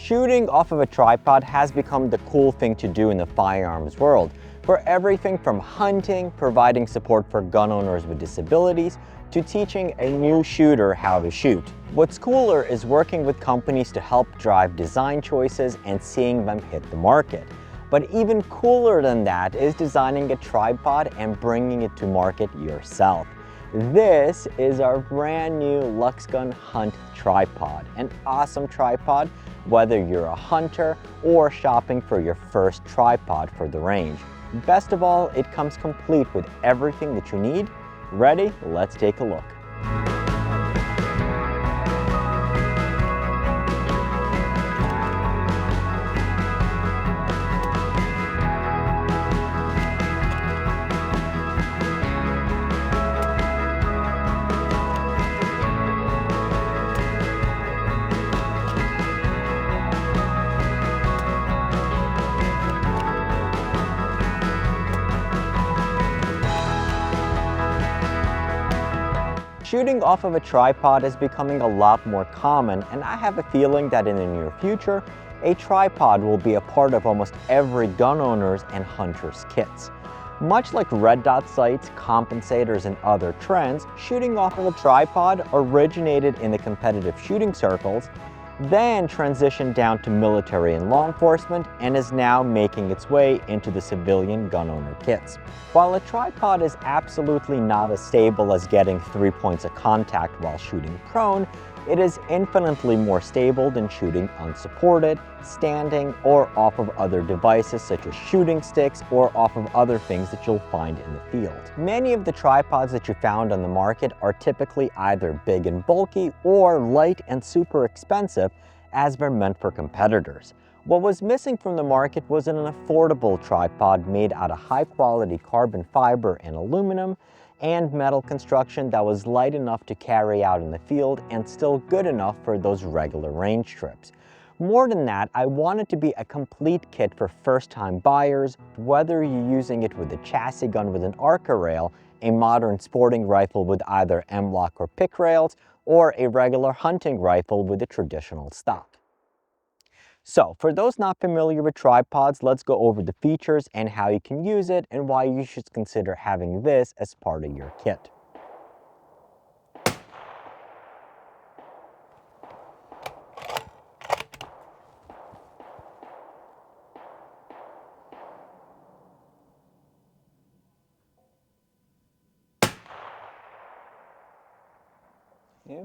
Shooting off of a tripod has become the cool thing to do in the firearms world, for everything from hunting, providing support for gun owners with disabilities, to teaching a new shooter how to shoot. What's cooler is working with companies to help drive design choices and seeing them hit the market. But even cooler than that is designing a tripod and bringing it to market yourself. This is our brand new LuxGun Hunt tripod, an awesome tripod whether you're a hunter or shopping for your first tripod for the range. Best of all, it comes complete with everything that you need. Ready? Let's take a look. Shooting off of a tripod is becoming a lot more common, and I have a feeling that in the near future, a tripod will be a part of almost every gun owner's and hunter's kits. Much like red dot sights, compensators, and other trends, shooting off of a tripod originated in the competitive shooting circles, then transitioned down to military and law enforcement, and is now making its way into the civilian gun owner kits. While a tripod is absolutely not as stable as getting 3 points of contact while shooting prone, it is infinitely more stable than shooting unsupported, standing, or off of other devices such as shooting sticks or off of other things that you'll find in the field. Many of the tripods that you found on the market are typically either big and bulky or light and super expensive, as they're meant for competitors. What was missing from the market was an affordable tripod made out of high-quality carbon fiber and aluminum and metal construction that was light enough to carry out in the field and still good enough for those regular range trips. More than that, I want it to be a complete kit for first-time buyers, whether you're using it with a chassis gun with an ARCA rail, a modern sporting rifle with either M-LOK or pick rails, or a regular hunting rifle with a traditional stock. So, for those not familiar with tripods, let's go over the features and how you can use it and why you should consider having this as part of your kit.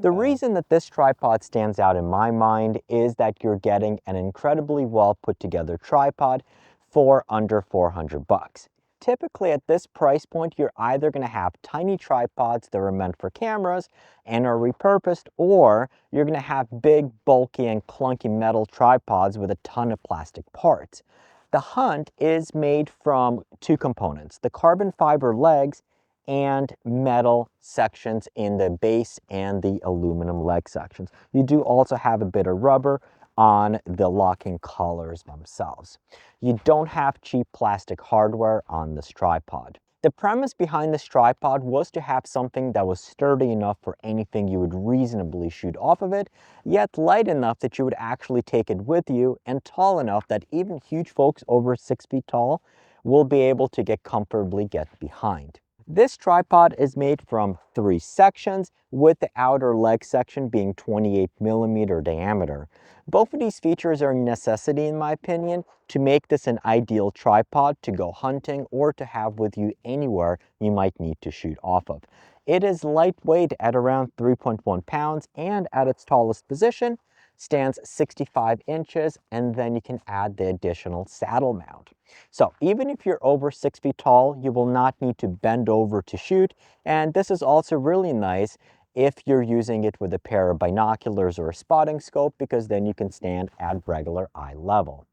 The reason that this tripod stands out in my mind is that you're getting an incredibly well put together tripod for under 400 bucks. Typically at this price point, you're either going to have tiny tripods that are meant for cameras and are repurposed, or you're going to have big, bulky, and clunky metal tripods with a ton of plastic parts. The Hunt is made from two components, the carbon fiber legs and metal sections in the base and the aluminum leg sections. You do also have a bit of rubber on the locking collars themselves. You don't have cheap plastic hardware on this tripod. The premise behind this tripod was to have something that was sturdy enough for anything you would reasonably shoot off of it, yet light enough that you would actually take it with you, and tall enough that even huge folks over 6 feet tall will be able to comfortably get behind. This tripod is made from 3 sections, with the outer leg section being 28mm diameter. Both of these features are a necessity, in my opinion, to make this an ideal tripod to go hunting or to have with you anywhere you might need to shoot off of. It is lightweight at around 3.1 pounds, and at its tallest position stands 65 inches, and then you can add the additional saddle mount. So even if you're over 6 feet tall, you will not need to bend over to shoot, and this is also really nice if you're using it with a pair of binoculars or a spotting scope, because then you can stand at regular eye level.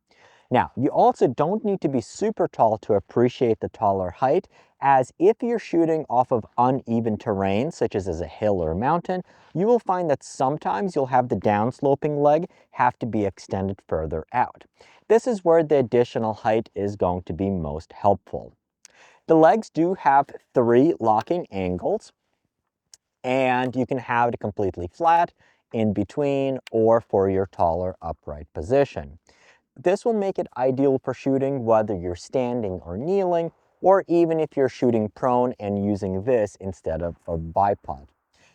Now, you also don't need to be super tall to appreciate the taller height, as if you're shooting off of uneven terrain, such as a hill or a mountain, you will find that sometimes you'll have the downsloping leg have to be extended further out. This is where the additional height is going to be most helpful. The legs do have 3 locking angles, and you can have it completely flat, in between, or for your taller upright position. This will make it ideal for shooting whether you're standing or kneeling, or even if you're shooting prone and using this instead of a bipod.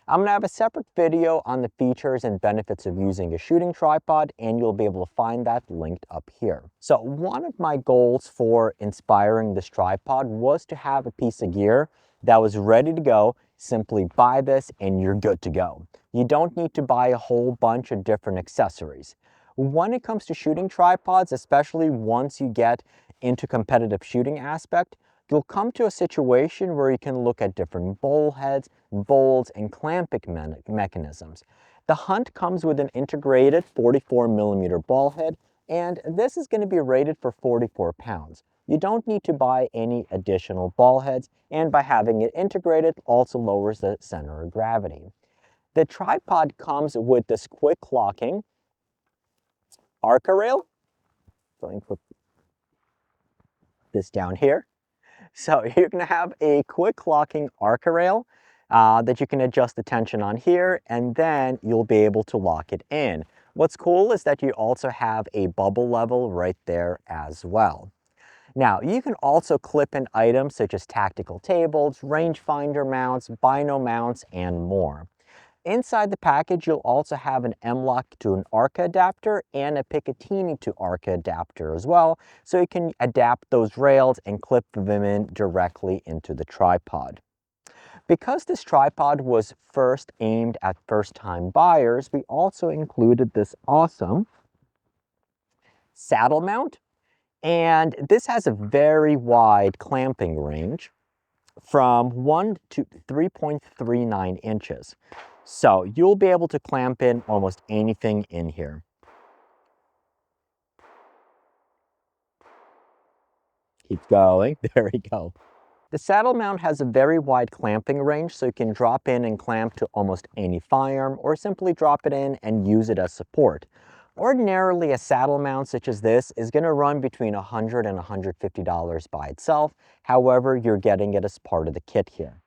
I'm going to have a separate video on the features and benefits of using a shooting tripod, and you'll be able to find that linked up here. So one of my goals for inspiring this tripod was to have a piece of gear that was ready to go. Simply buy this and you're good to go. You don't need to buy a whole bunch of different accessories. When it comes to shooting tripods, especially once you get into competitive shooting aspect, you'll come to a situation where you can look at different bowl heads, bolts, and clamping mechanisms. The Hunt comes with an integrated 44mm ball head, and this is going to be rated for 44 pounds. You don't need to buy any additional ball heads, and by having it integrated, also lowers the center of gravity. The tripod comes with this quick locking Arca rail. So I can put this down here. So you're going to have a quick locking Arca rail that you can adjust the tension on here, and then you'll be able to lock it in. What's cool is that you also have a bubble level right there as well. Now, you can also clip in items such as tactical tables, rangefinder mounts, bino mounts, and more. Inside the package, you'll also have an M-LOK to an Arca adapter and a Picatinny to Arca adapter as well, so you can adapt those rails and clip them in directly into the tripod. Because this tripod was first aimed at first-time buyers, we also included this awesome saddle mount, and this has a very wide clamping range from 1 to 3.39 inches. So you'll be able to clamp in almost anything in here. Keep going, there we go. The saddle mount has a very wide clamping range, so you can drop in and clamp to almost any firearm, or simply drop it in and use it as support. Ordinarily, a saddle mount such as this is going to run between $100 and $150 by itself. However, you're getting it as part of the kit here.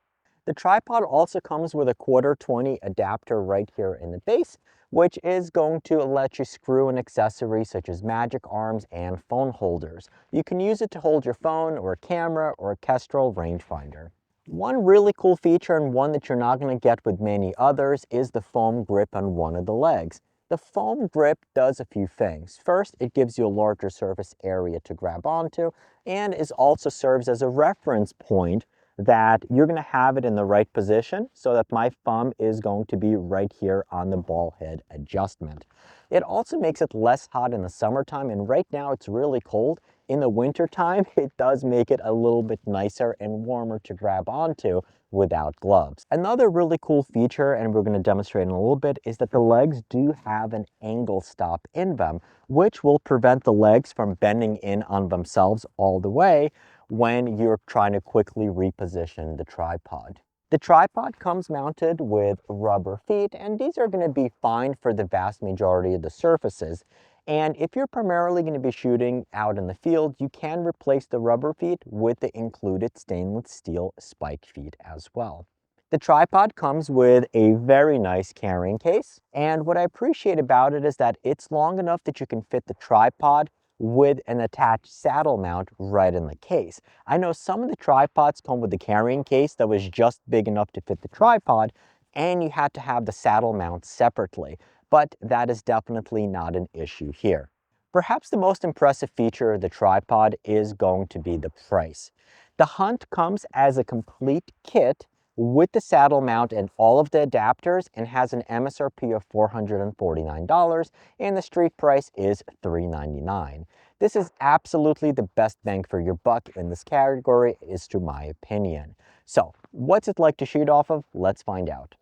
The tripod also comes with a 1/4-20 adapter right here in the base, which is going to let you screw in accessories such as magic arms and phone holders. You can use it to hold your phone or a camera or a Kestrel rangefinder. One really cool feature, and one that you're not going to get with many others, is the foam grip on one of the legs. The foam grip does a few things. First, it gives you a larger surface area to grab onto, and it also serves as a reference point that you're going to have it in the right position, so that my thumb is going to be right here on the ball head adjustment. It also makes it less hot in the summertime, and right now it's really cold. In the wintertime, it does make it a little bit nicer and warmer to grab onto without gloves. Another really cool feature, and we're going to demonstrate in a little bit, is that the legs do have an angle stop in them, which will prevent the legs from bending in on themselves all the way when you're trying to quickly reposition the tripod. The tripod comes mounted with rubber feet, and these are going to be fine for the vast majority of the surfaces. And if you're primarily going to be shooting out in the field, you can replace the rubber feet with the included stainless steel spike feet as well. The tripod comes with a very nice carrying case, and what I appreciate about it is that it's long enough that you can fit the tripod with an attached saddle mount right in the case. I know some of the tripods come with the carrying case that was just big enough to fit the tripod, and you had to have the saddle mount separately, but that is definitely not an issue here. Perhaps the most impressive feature of the tripod is going to be the price. The Hunt comes as a complete kit with the saddle mount and all of the adapters, and has an MSRP of $449, and the street price is $399. This is absolutely the best bang for your buck in this category, is to my opinion. So, what's it like to shoot off of? Let's find out.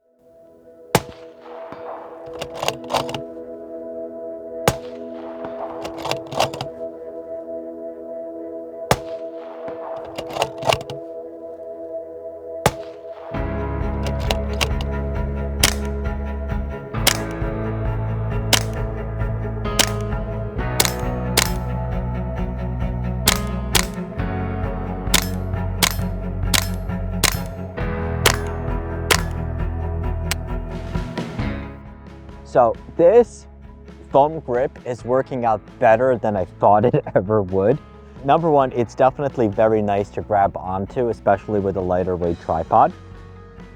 So this foam grip is working out better than I thought it ever would. Number one, it's definitely very nice to grab onto, especially with a lighter weight tripod.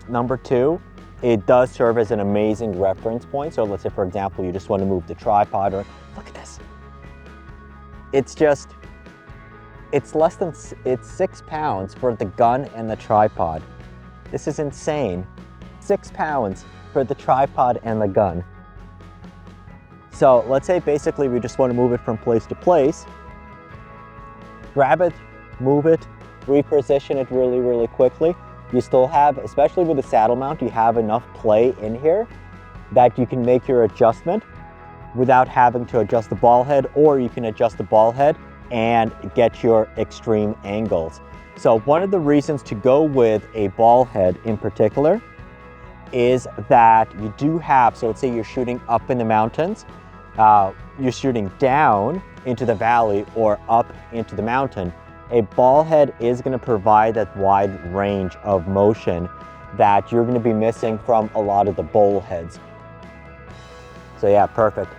Number two, it does serve as an amazing reference point. So let's say, for example, you just want to move the tripod, or look at this. It's 6 pounds for the gun and the tripod. This is insane. 6 pounds for the tripod and the gun. So let's say basically we just want to move it from place to place. Grab it, move it, reposition it really, really quickly. You still have, especially with the saddle mount, you have enough play in here that you can make your adjustment without having to adjust the ball head, or you can adjust the ball head and get your extreme angles. So one of the reasons to go with a ball head in particular is that you do have, so let's say you're shooting up in the mountains, you're shooting down into the valley or up into the mountain. A ball head is going to provide that wide range of motion that you're going to be missing from a lot of the bowl heads. So yeah, perfect.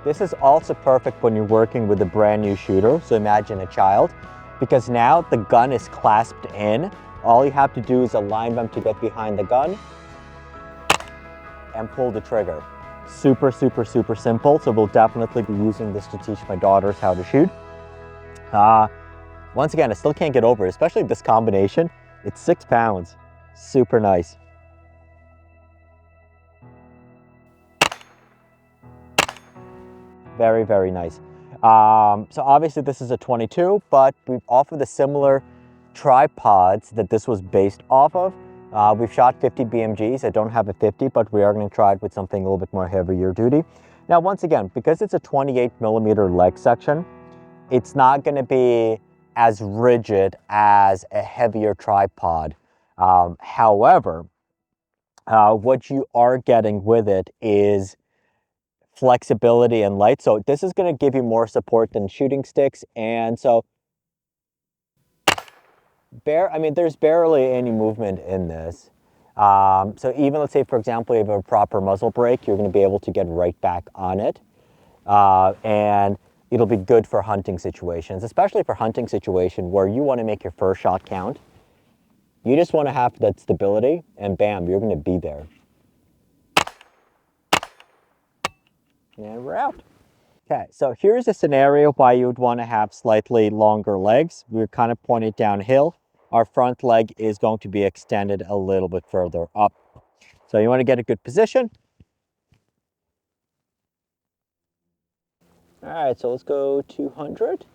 This is also perfect when you're working with a brand new shooter, so imagine a child, because now the gun is clasped in. All you have to do is align them to get behind the gun and pull the trigger. Super, super, super simple, so we'll definitely be using this to teach my daughters how to shoot. Once again, I still can't get over it, especially this combination. It's 6 pounds, super nice. Very, very nice. So obviously this is a 22, but we've offered the similar tripods that this was based off of. We've shot 50 BMGs. I don't have a 50, but we are going to try it with something a little bit more heavier duty. Now, once again, because it's a 28mm leg section, it's not going to be as rigid as a heavier tripod. However, what you are getting with it is flexibility and light. So this is going to give you more support than shooting sticks. And so there's barely any movement in this. So even let's say, for example, you have a proper muzzle brake, you're going to be able to get right back on it. And it'll be good for hunting situations, especially for hunting situation where you want to make your first shot count. You just want to have that stability and bam, you're going to be there. And we're out. Okay, so here's a scenario why you would want to have slightly longer legs. We're kind of pointed downhill. Our front leg is going to be extended a little bit further up. So you want to get a good position. All right, so let's go 200.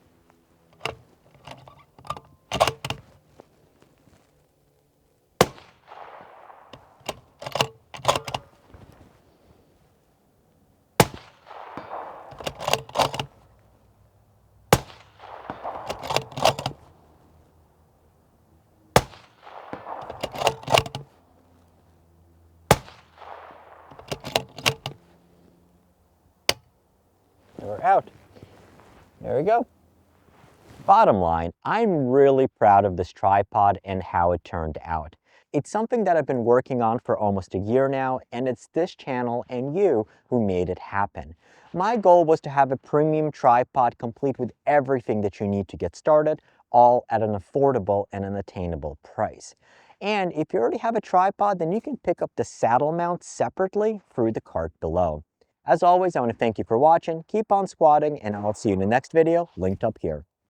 We're out. There we go. Bottom line, I'm really proud of this tripod and how it turned out. It's something that I've been working on for almost a year now, and it's this channel and you who made it happen. My goal was to have a premium tripod complete with everything that you need to get started, all at an affordable and an attainable price. And if you already have a tripod, then you can pick up the saddle mount separately through the cart below. As always, I want to thank you for watching, keep on squatting, and I'll see you in the next video, linked up here.